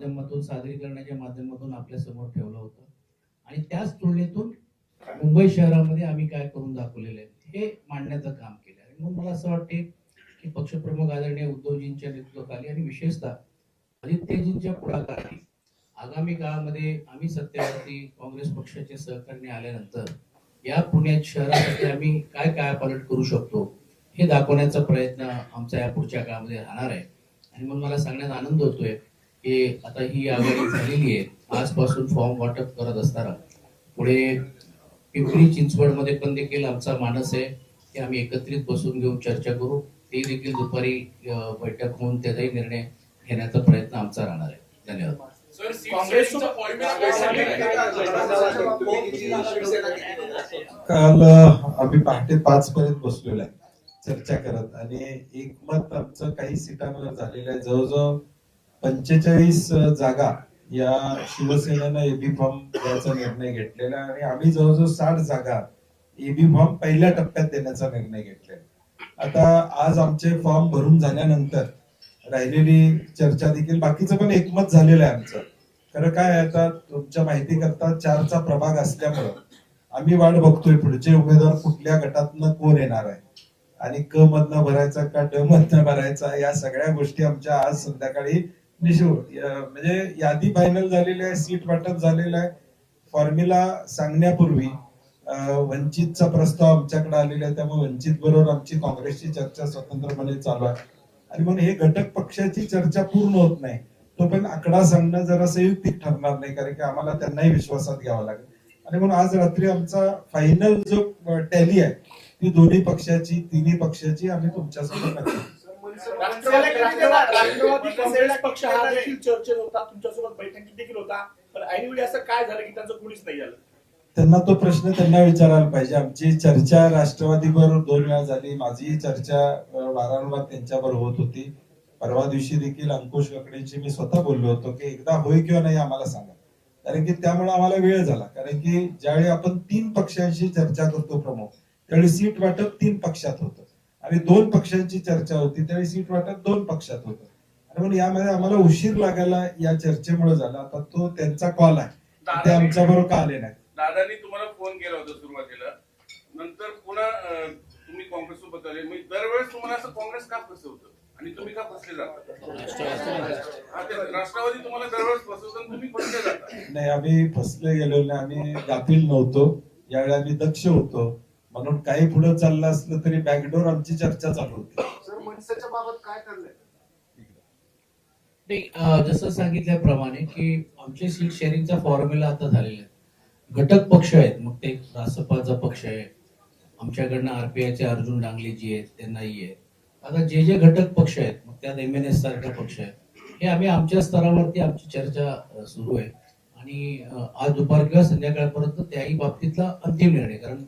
माध्यमातून, सादरीकरणाच्या माध्यमातून आपल्या समोर ठेवलं होतं आणि त्याच तुलनेतून मुंबई शहरामध्ये आम्ही काय करून दाखवलेलं आहे हे मांडण्याचं काम केलं आहे. म्हणून मला असं वाटते की पक्षप्रमुख आदरणीय उद्धवजींच्या नेतृत्वाखाली आणि विशेषतः आदित्यजींच्या पुढाकाराने आगामी काळामध्ये आम्ही सत्तेवरती काँग्रेस पक्षाचे सहकार्य आल्यानंतर या पुण्यात शहरासाठी आम्ही काय कायापालट करू शकतो हे दाखवण्याचा प्रयत्न आमचा या पुढच्या काळामध्ये राहणार आहे. आणि म्हणून मला सांगण्यात आनंद होतोय की आता ही आघाडी झालेली आहे. आजपासून फॉर्म वाटप करत असताना पुढे पिंपरी चिंचवडमध्ये पण देखील आमचा मानस आहे की आम्ही एकत्रित बसून घेऊन चर्चा करू. ते देखील दुपारी बैठक होऊन त्याचाही निर्णय घेण्याचा प्रयत्न आमचा राहणार आहे. धन्यवाद. काल आम्ही पहाटे 5 पर्यंत बसलेलो आहे चर्चा करत आणि एकमत आमचं काही सीटांवर झालेलं आहे. जवळजवळ 45 जागा या शिवसेनेनं एबी फॉर्म द्यायचा निर्णय घेतलेला आणि आम्ही जवळजवळ 60 जागा एबी फॉर्म पहिल्या टप्प्यात देण्याचा निर्णय घेतलेला. आता आज आमचे फॉर्म भरून झाल्यानंतर राहिलेली चर्चा देखील बाकीचं पण एकमत झालेलं आहे आमचं. खरं काय आता तुमच्या माहिती करता 4चा प्रभाग असल्यामुळं आम्ही वाट बघतोय पुढचे उमेदवार कुठल्या गटातनं कोण येणार आहे आणि क मधनं भरायचा का ड मधनं भरायचा या सगळ्या गोष्टी आमच्या आज संध्याकाळी म्हणजे यादी फायनल झालेली आहे, सीट वाटप झालेलं आहे. फॉर्म्युला सांगण्यापूर्वी वंचितचा प्रस्ताव आमच्याकडे आलेला आहे, त्यामुळे वंचित बरोबर आमची काँग्रेसची चर्चा स्वतंत्रपणे चालू आहे आणि म्हणून हे घटक पक्षाची चर्चा पूर्ण होत नाही तो पण आकडा सांगणं जरा संयुक्तिक ठरणार नाही, कारण की आम्हाला त्यांनाही विश्वासात घ्यावा लागेल. आणि म्हणून आज रात्री आमचा फायनल जो टॅली आहे ती दोन्ही पक्षाची, तिन्ही पक्षाची आम्ही तुमच्यासोबत नक्की. राष्ट्रवादी काँग्रेस पक्ष हा देखील चर्चेत होता, तुमच्यासोबत बैठकीत देखील होता, पण ऐनवेळी असं काय झालं की त्यांचं कोणीच नाही आलं? त्यांना तो प्रश्न त्यांना विचारायला पाहिजे. आमची चर्चा राष्ट्रवादीबरोबर 2 वेळा झाली, माझी चर्चा वारंवार त्यांच्याबरोबर होत होती. परवा दिवशी देखील अंकुश ककडेंशी मी स्वतः बोललो होतो की एकदा होय किंवा नाही आम्हाला सांगा, कारण की त्यामुळे आम्हाला वेळ झाला. कारण की ज्यावेळी आपण 3 पक्षांशी चर्चा करतो प्रमुख, त्यावेळी सीट वाटप 3 पक्षात होतं आणि 2 पक्षांची चर्चा होती त्यावेळी सीट वाटप 2 पक्षात होतं. आणि म्हणून यामध्ये आम्हाला उशीर लागायला या चर्चेमुळे झाला. आता तो त्यांचा कॉल आहे, ते आमच्या बरोबर का आले नाही. दादांनी तुम्हाला फोन केला होता सुरुवातीला, नंतर पुन्हा तुम्ही काँग्रेस सोबत आले. मी दरवेळेस तुम्हाला असं काँग्रेस का फसवतं आणि तुम्ही का फसले जाता? राष्ट्रवादी तुम्हाला दरवेळेस फसवतं आणि तुम्ही फसले जाता. नाही, आम्ही फसले गेलो नाही, आम्ही गाफील नव्हतो. यावेळी आम्ही दक्ष होतो, म्हणून काही पुढे चाललं असलं तरी बॅकडोर आमची चर्चा चालू होती. सर, मनसेच्या बाबत काय ठरलंय? जसं सांगितल्याप्रमाणे की आमचे सीट शेअरिंगचा फॉर्म्युला आता झालेला आहे. घटक पक्ष आहेत, मग ते रासपाचा पक्ष आहे, आमच्याकडनं आरपीआयचे अर्जुन डांगलेजी आहेत, त्यांनाही आहे. आता जे जे घटक पक्ष आहेत, मग त्यात MNS सारखा पक्ष आहे, हे आम्ही आमच्या स्तरावरती आमची चर्चा सुरू आहे आणि आज दुपार किंवा संध्याकाळपर्यंत त्याही बाबतीतला अंतिम निर्णय. कारण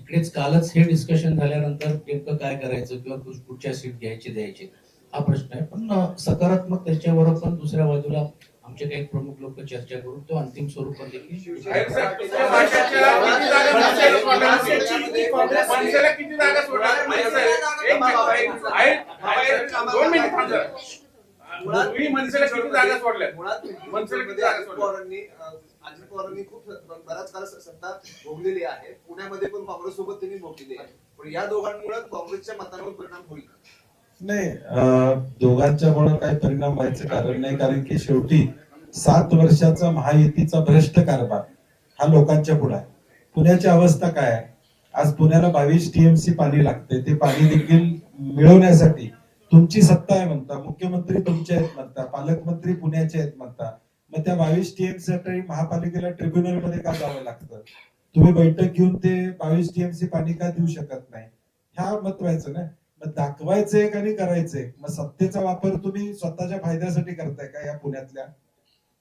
इकडेच कालच हे डिस्कशन झाल्यानंतर नेमकं काय करायचं किंवा कुठच्या सीट घ्यायची द्यायची हा प्रश्न आहे. पण सकारात्मक त्याच्यावर पण दुसऱ्या बाजूला आमचे काही प्रमुख लोक चर्चा करून तो अंतिम स्वरूपात देखील किती जागा सोडणार? अजित पवारांनी खूप बराच काळ सत्ता भोगलेली आहे. पुण्यामध्ये पण काँग्रेस सोबत त्यांनी भोगलेली आहे, पण या दोघांमुळे काँग्रेसच्या मतांवर परिणाम होईल का? नाही, दोघांच्या मुळे काही परिणाम व्हायचं कारण नाही, कारण की शेवटी 7 वर्षाचा महायुतीचा भ्रष्ट कारभार हा लोकांच्या पुढे आहे. पुण्याची अवस्था काय आहे? आज पुण्याला 22 TMC पाणी लागते. ते पाणी देखील मिळवण्यासाठी तुमची सत्ता आहे म्हणता, मुख्यमंत्री तुमचे आहेत म्हणता, पालकमंत्री पुण्याचे आहेत म्हणता, मग त्या 22 TMC साठी महापालिकेला ट्रिब्युनल मध्ये का जावं लागतं? तुम्ही बैठक घेऊन ते 22 TMC पाणी का देऊ शकत नाही? ह्या महत्वाचं ना. मग दाखवायचंय का नाही करायचंय? मग सत्तेचा वापर तुम्ही स्वतःच्या फायद्यासाठी करताय का? या पुण्यातल्या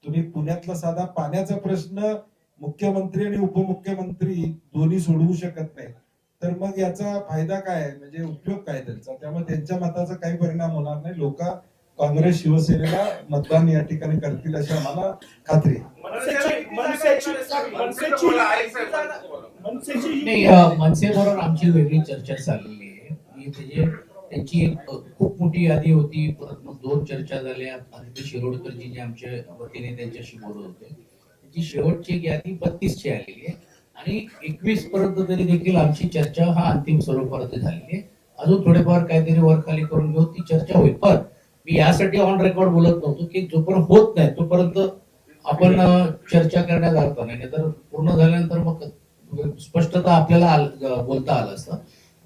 तुम्ही पुण्यातला साधा पाण्याचा प्रश्न मुख्यमंत्री आणि उपमुख्यमंत्री दोन्ही सोडवू शकत नाही, तर मग याचा फायदा काय, म्हणजे उपयोग काय त्यांचा? त्यामुळे त्यांच्या मताचा काही परिणाम होणार नाही. लोक काँग्रेस शिवसेनेला मतदान या ठिकाणी करतील अशी आम्हाला खात्री आहे. मनसेबरोबर आमची वेगळी चर्चा चाललेली आहे. त्याचे त्यांची एक खूप मोठी यादी होती. परत मग 2 चर्चा झाल्या. आदित्य शिरोडकरजी जे आमच्या वतीने त्यांच्याशी बोलत होते, त्याची शेवटची एक यादी 32 ची आलेली आहे आणि 21 पर्यंत तरी देखील आमची चर्चा हा अंतिम स्वरूपात झालेली आहे. अजून थोडेफार काहीतरी वर खाली करून घेऊन ती चर्चा होईल. पण मी यासाठी ऑन रेकॉर्ड बोलत नव्हतो की जोपर्यंत होत नाही तोपर्यंत आपण चर्चा करण्यात अर्थ नाही. तर पूर्ण झाल्यानंतर मग स्पष्टता आपल्याला बोलता आलं असतं.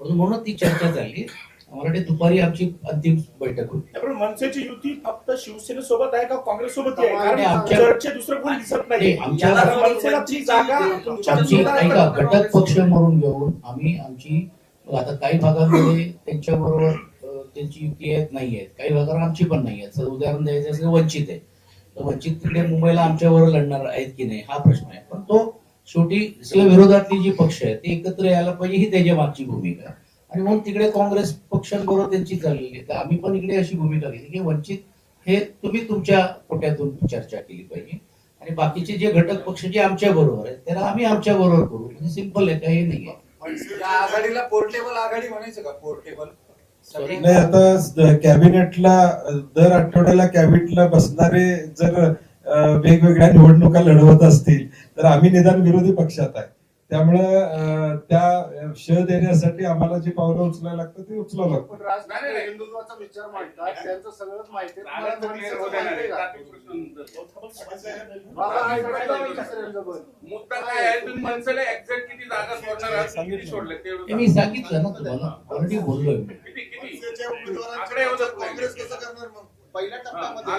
म्हणून ती चर्चा झाली. मला वाटते दुपारी आमची अंतिम बैठक होती. पण मनसेची युती फक्त शिवसेनेसोबत आहे का काँग्रेस सोबत आहे? आणि कारण आमच्या- चर्चे दुसरं कोणी दिसत नाही. आमच्या- कारण मनसेला ती जागा तुमच्या आमची विरोधात ऐका आहे. घटक पक्ष म्हणून घेऊन आम्ही आमची आता काही भागांमध्ये त्यांच्याबरोबर त्यांची युती आहेत नाही आहेत, काही भागावर आमची पण नाही आहेत. उदाहरण द्यायचं असेल वंचित आहे, तर वंचित तिकडे मुंबईला आमच्यावर लढणार आहेत की नाही हा प्रश्न आहे. पण तो शेवटी सगळ्या विरोधातली जी पक्ष आहेत ते एकत्र यायला पाहिजे ही त्याच्या मागची भूमिका आहे. आणि म्हणून तिकडे काँग्रेस पक्षांबरोबर त्यांची चाललेली आहे. तर आम्ही पण इकडे अशी भूमिका घेतली की वंचित हे तुम्ही तुमच्या कोट्यातून चर्चा केली पाहिजे आणि बाकीचे जे घटक पक्ष जे आमच्या बरोबर आहेत त्याला आम्ही आमच्या बरोबर करू. म्हणजे सिंपल आहे, काही नाही आहे. या आघाडीला पोर्टेबल आघाडी म्हणायचं का? Portable Sorry. नाही, आता कॅबिनेटला दर आठवड्याला कॅबिनेटला बसणारे जर वेगवेगळ्या निवडणुका लढवत असतील तर आम्ही निदान विरोधी पक्षात आहे. त्यामुळं त्या श देण्यासाठी आम्हाला जी पावलं उचलायला लागतं ती उचलावं लागतं. पण राजकारणी हिंदुत्वाचा विचार मांडतात त्यांचं सगळंच माहिती आहे. तुम्हाला रागाचं clear मनसेचं होऊ देणार माहिती आहे. आहे का? ट्रॅफिक प्रश्न नंतर. बाबा, ऐकायला विचारायचं बरं. मुद्दा काय आहे, तुम्ही मनसेला एक्झॅक्ट किती जागा सोडणार आहात, किती सोडले ते हे मी सांगितलं ना तुम्हाला, ऑलरेडी बोललोय मी. किती मनसेच्या आकडे उमेदवारांची येऊ देत नाही. काँग्रेस कसं करणार मग? पहिल्या टप्प्यामध्ये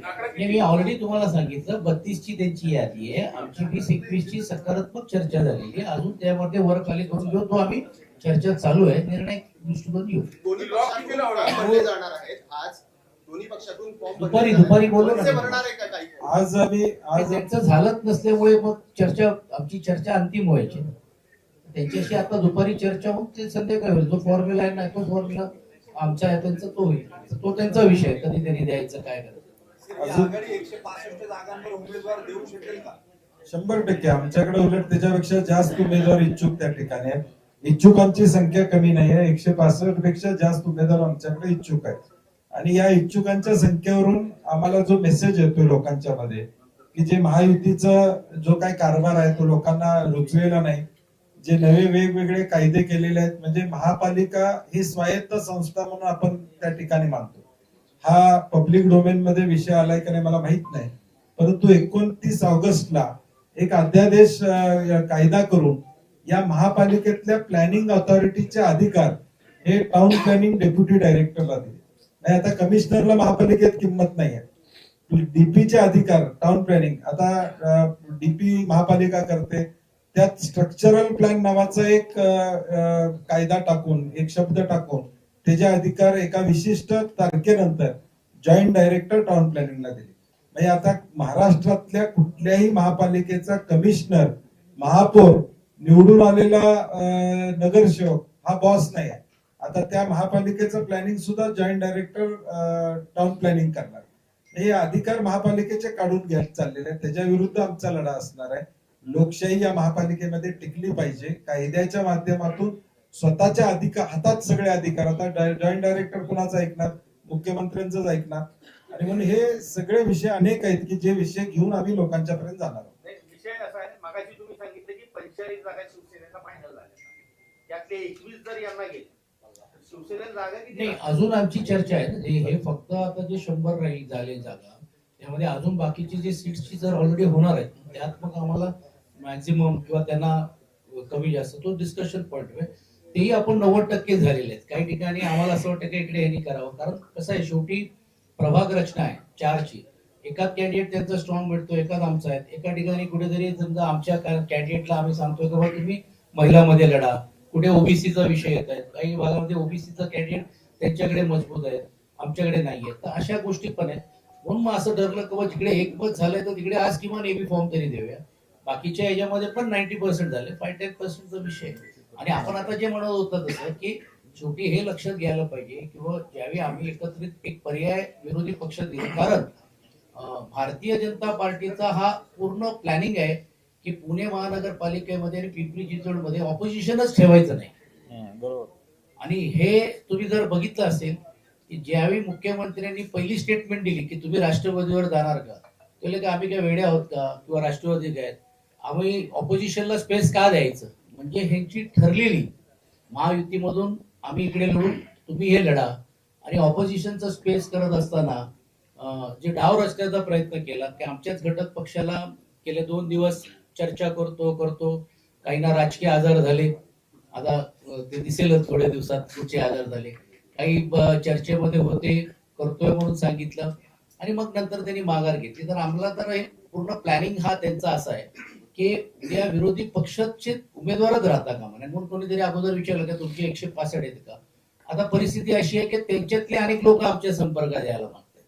आकडा हे मी ऑलरेडी तुम्हाला सांगितलं 32 ची त्यांची यादी आहे. आमची 20-21 ची सकारात्मक चर्चा झालेली आहे. अजून त्यामध्ये वर खाली करून घेऊ, तो आम्ही चर्चा चालू आहे, निर्णय दृष्टिकोन घेऊ. दोन्ही लॉक किती पक्षातून लावणार? फॉर्म भरले जाणार आहेत आज. दोन्ही पक्षातून फॉर्म भरले दुपारी- जाणार दुपारी आहेत. बोलू ना. मनसे भरणार आहे का काही? आज आम्ही हे आज त्यांचं झालंच नसल्यामुळे मग आमची चर्चा अंतिम व्हायची. त्यांच्याशी आता दुपारी चर्चा होऊन ते संध्याकाळी होईल. जो फॉर्म्युला आहे ना तो फॉर्म्युला आमचा आहे, त्यांचा तो होईल. तो त्यांचा विषय आहे, कधी त्यांनी द्यायचं काय करायचं. ही आघाडी 165 जागांवर उमेदवार देऊ शकेल का? 100% आमच्याकडे उलट त्याच्यापेक्षा जास्त उमेदवार इच्छुक त्या ठिकाणी आहेत. इच्छुकांची संख्या कमी नाही आहे. 165 पेक्षा जास्त उमेदवार आमच्याकडे इच्छुक आहेत. आणि या इच्छुकांच्या संख्येवरून आम्हाला जो मेसेज येतोय लोकांच्या मध्ये की जे महायुतीचा जो काही कारभार आहे तो लोकांना रुचलेला नाही, जे नवे वेगवेगळे कायदे केलेले आहेत, म्हणजे महापालिका ही स्वायत्त संस्था म्हणून आपण त्या ठिकाणी मानतो. हा पब्लिक डोमेन मध्ये विषय आलाय का नाही मला माहित नाही, परंतु 29 ऑगस्टला एक अध्यादेश कायदा करून या महापालिकेतल्या प्लॅनिंग ऑथॉरिटीचे अधिकार हे टाउन प्लॅनिंग डेप्युटी डायरेक्टरला दिले. नाही, आता कमिशनरला महापालिकेत किंमत नाही आहे. डीपीचे अधिकार टाउन प्लॅनिंग आता डीपी महापालिका करते. त्यात स्ट्रक्चरल प्लॅन नावाचा एक कायदा टाकून एक शब्द टाकून त्याचे अधिकार एका विशिष्ट तारखेनंतर जॉईंट डायरेक्टर टाउन प्लॅनिंगला दिले. म्हणजे आता महाराष्ट्रातल्या कुठल्याही महापालिकेचा कमिशनर, महापौर, निवडून आलेला नगरसेवक हा बॉस नाही आहे. आता त्या महापालिकेचं प्लॅनिंग सुद्धा जॉईंट डायरेक्टर टाउन प्लॅनिंग करणार. हे अधिकार महापालिकेचे काढून घ्यायला चाललेले आहेत. त्याच्या विरुद्ध आमचा लढा असणार आहे. लोकशाही या महापालिकेमध्ये टिकली पाहिजे. कायद्याच्या माध्यमातून स्वतःच्या हातात सगळे अधिकार. आता जॉईंट डायरेक्टर कुणाचं ऐकणार? मुख्यमंत्र्यांचंच ऐकणार. आणि म्हणून हे सगळे विषय अनेक आहेत की जे विषय घेऊन आम्ही लोकांच्या पर्यंत जाणार आहोत. विषय असा आहे, मागाशी तुम्ही सांगितलं की 45 जागा शिवसेनेला फायनल झाल्या, त्यातले 21 जर यांना गेले शिवसेनेला जागा किती? नाही, अजून आमची चर्चा आहे ना. हे फक्त आता जे 100 राहील झाले जागा, त्यामध्ये अजून बाकीचे जे सीट्सची जर ऑलरेडी होणार आहेत त्यात मग आम्हाला मॅक्झिमम किंवा त्यांना कमी जास्त तो डिस्कशन पॉईंट आहे. तेही आपण 90% झालेले आहेत. काही ठिकाणी आम्हाला असं वाटतं की इकडे यांनी करावं, कारण कसं आहे शेवटी प्रभाग रचना आहे 4ची. एका कॅन्डिडेट त्यांचा स्ट्रॉंग मिळतो, एकाच आमचा आहे. एका ठिकाणी कुठेतरी समजा आमच्या कॅन्डिडेटला आम्ही सांगतोय की बाबा तुम्ही महिलामध्ये लढा, कुठे ओबीसीचा विषय येत आहेत, काही भागामध्ये ओबीसीचा कॅन्डिडेट त्यांच्याकडे मजबूत आहेत, आमच्याकडे नाही आहेत. तर अशा गोष्टी पण आहेत. म्हणून मग असं ठरलं की जिकडे एकमत झालंय तर तिकडे आज किमान एबी फॉर्म तरी देऊया. बाकीच्या याच्यामध्ये पण 90% झाले, 5-10%चा विषय आहे. आणि आपण आता जे म्हणत होतं तसं की शेवटी हे लक्षात घ्यायला पाहिजे किंवा ज्यावेळी आम्ही एकत्रित एक पर्याय विरोधी पक्ष दिले, कारण भारतीय जनता पार्टीचा हा पूर्ण प्लॅनिंग आहे की पुणे महानगरपालिकेमध्ये आणि पिंपरी चिंचवडमध्ये ऑपोजिशनच ठेवायचं नाही. आणि हे तुम्ही जर बघितलं असेल की ज्यावेळी मुख्यमंत्र्यांनी पहिली स्टेटमेंट दिली की तुम्ही राष्ट्रवादीवर जाणार का, ते की आम्ही काय वेडे आहोत का किंवा राष्ट्रवादी काय, आम्ही ऑपोजिशनला स्पेस का द्यायचं, म्हणजे ह्यांची ठरलेली महायुतीमधून आम्ही इकडे लढू, तुम्ही हे लढा, आणि ऑपोजिशनचा स्पेस करत असताना जे डाव रचण्याचा प्रयत्न केला की आमच्याच घटक पक्षाला गेले 2 दिवस चर्चा करतो काहींना राजकीय आजार झाले, आता ते दिसेलच थोड्या दिवसात कुठचे आजार झाले, काही चर्चेमध्ये होते, करतोय म्हणून सांगितलं आणि मग नंतर त्यांनी माघार घेतली. तर आम्हाला तर हे पूर्ण प्लॅनिंग हा त्यांचा असा आहे की उद्या विरोधी पक्षाचे उमेदवारच राहता का म्हणून कोणीतरी अगोदर विचारलं की तुमची 165 आहेत का. आता परिस्थिती अशी आहे की त्यांच्यातले अनेक लोक आमच्या संपर्कात यायला मागतात,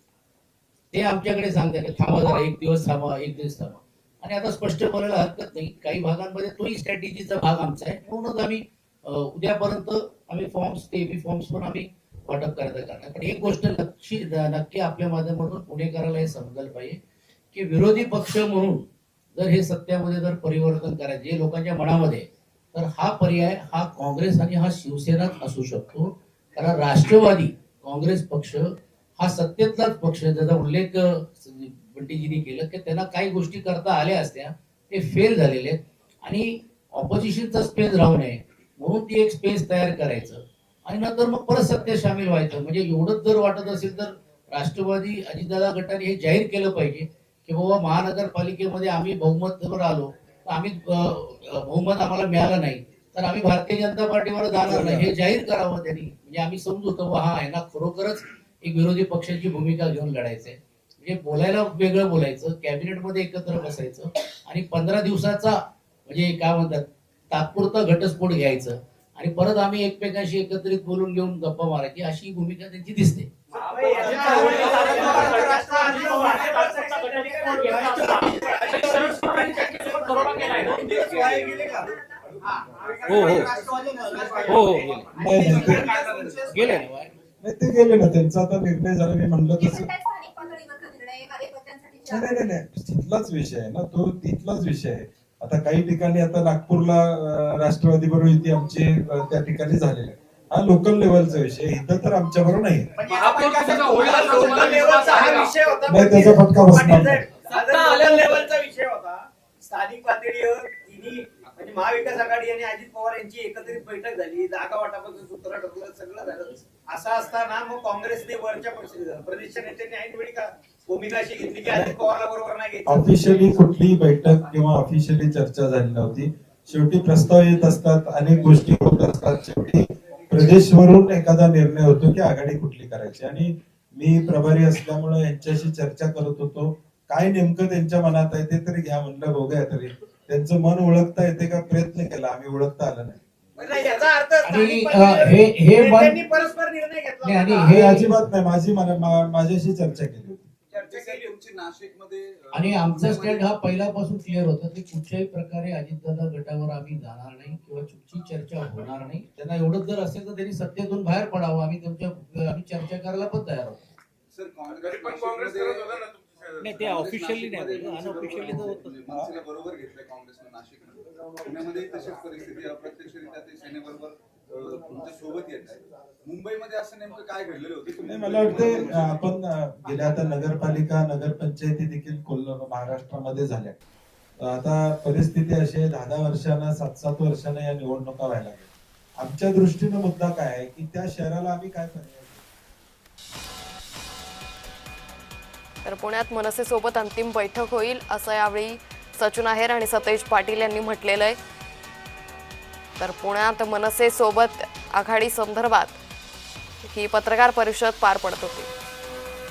ते आमच्याकडे सांगतात की थांबा जरा, 1 दिवस थांबा, 1 दिवस थांबा. आणि आता स्पष्ट बोलायला हरकत नाही, काही भागांमध्ये तोही स्ट्रॅटेजीचा भाग आमचा आहे, म्हणूनच आम्ही उद्यापर्यंत आम्ही फॉर्म्स ते फॉर्म्स पण आम्ही वाटप करायचं करणार. पण एक गोष्ट नक्की आपल्या माध्यमातून पुणेकराला हे समजायला पाहिजे की विरोधी पक्ष म्हणून जर हे सत्यामध्ये जर परिवर्तन करायचे जे लोकांच्या मनामध्ये, तर हा पर्याय हा काँग्रेस आणि हा शिवसेनाच असू शकतो. कारण राष्ट्रवादी काँग्रेस पक्ष हा सत्तेतलाच पक्ष, ज्याचा उल्लेख बंटीजींनी केलं की त्यांना काही गोष्टी करता आल्या असत्या, ते फेल झालेले आहेत आणि ऑपोजिशनचा स्पेस राहू नये म्हणून ती एक स्पेस तयार करायचं आणि नंतर मग परत सत्तेत सामील व्हायचं. म्हणजे एवढंच जर वाटत असेल तर राष्ट्रवादी अजितदादा गटाने हे जाहीर केलं पाहिजे की बाबा महानगरपालिकेमध्ये आम्ही बहुमतावर आलो, तर आम्ही बहुमत आम्हाला मिळालं नाही तर आम्ही भारतीय जनता पार्टीवर जाणार नाही, हे जाहीर करावं त्यांनी. म्हणजे आम्ही समजू की हा आहे ना, खरोखरच एक विरोधी पक्षाची भूमिका घेऊन लढायचंय. म्हणजे बोलायला वेगळं बोलायचं, कॅबिनेटमध्ये एकत्र बसायचं आणि 15 दिवसाचा म्हणजे काय म्हणतात तात्पुरता घटस्फोट घ्यायचं आणि परत आम्ही एकमेकांशी एकत्रित बोलून घेऊन गप्पा मारायची, अशी भूमिका त्यांची दिसते. गेले नाही ते गेले ना, त्यांचा आता निर्णय झाला. मी म्हणलं तसं नाही, तिथलाच विषय आहे ना तो, तिथलाच विषय आहे. आता काही ठिकाणी आता नागपूरला राष्ट्रवादी बरोबर युती आमची त्या ठिकाणी झालेली आहे, हा लोकल लेवलचा विषय, इथं तर आमच्या बरोबर नाही. नाही त्याचा फटका बसणार नाही. विषय होता स्थानिक पातळीवर म्हणजे महाविकास आघाडी आणि अजित पवार यांची एकत्रित बैठक झाली, जागा वाटापासून सूत्र ठरलं, सगळं झालं. असं असताना मग काँग्रेसने वरच्या पक्षाने प्रदेशच्या नेत्यांनी ऐनवेळी का भूमिका अशी घेतली की अजित पवारला बरोबर नाही घेतलं. ऑफिशियली कुठलीही बैठक किंवा ऑफिशियली चर्चा झाली नव्हती. शेवटी प्रस्ताव येत असतात, अनेक गोष्टी होत असतात, शेवटी प्रदेशवरून एखादा निर्णय होतो की आघाडी कुठली करायची. आणि मी प्रभारी असल्यामुळे यांच्याशी चर्चा करत होतो, काय नेमकं त्यांच्या मनात आहे ते तरी घ्या म्हणलं, बघूया तरी त्यांचं मन ओळखता येते का, प्रयत्न केला, आम्ही ओळखता आलं नाही. परस्पर निर्णय घेतला आणि हे अजिबात नाही, माझ्याशी चर्चा केली होती. आणि आमचा स्टँड हा पहिल्यापासून क्लिअर होता की कुठच्याही प्रकारे अजितदादा गटावर आम्ही जाणार नाही किंवा चुकीची चर्चा होणार नाही. त्यांना एवढंच जर असेल तर त्यांनी सत्तेतून बाहेर पडावं, आम्ही चर्चा करायला पण तयार आहोत. नाही ते ऑफिशियली नाही, अनऑफिशियली तर होतं. बरोबर घेतलंय काँग्रेसनं नाशिकनं, पुण्यामध्ये तशीच परिस्थिती अप्रत्यक्षरित्या ते सेनेबरोबर तुमच्या सोबत येत आहे. मुंबईमध्ये असं नेमकं काय घडलेलं होतं? नाही, मला वाटतं आपण गेल्या आता नगरपालिका नगरपंचायती देखील महाराष्ट्रामध्ये झाल्या. आता परिस्थिती अशी आहे, 10-10 वर्षांना 7-7 वर्षांना या निवडणुका व्हायला लागल्या. आमच्या दृष्टीनं मुद्दा काय आहे की त्या शहराला आम्ही काय पर्याय. तर पुण्यात मनसेसोबत अंतिम बैठक होईल असं यावेळी सचिन आहेर आणि सतेज पाटील यांनी म्हटलेलं आहे. तर पुण्यात मनसेसोबत आघाडी संदर्भात ही पत्रकार परिषद पार पडत होती.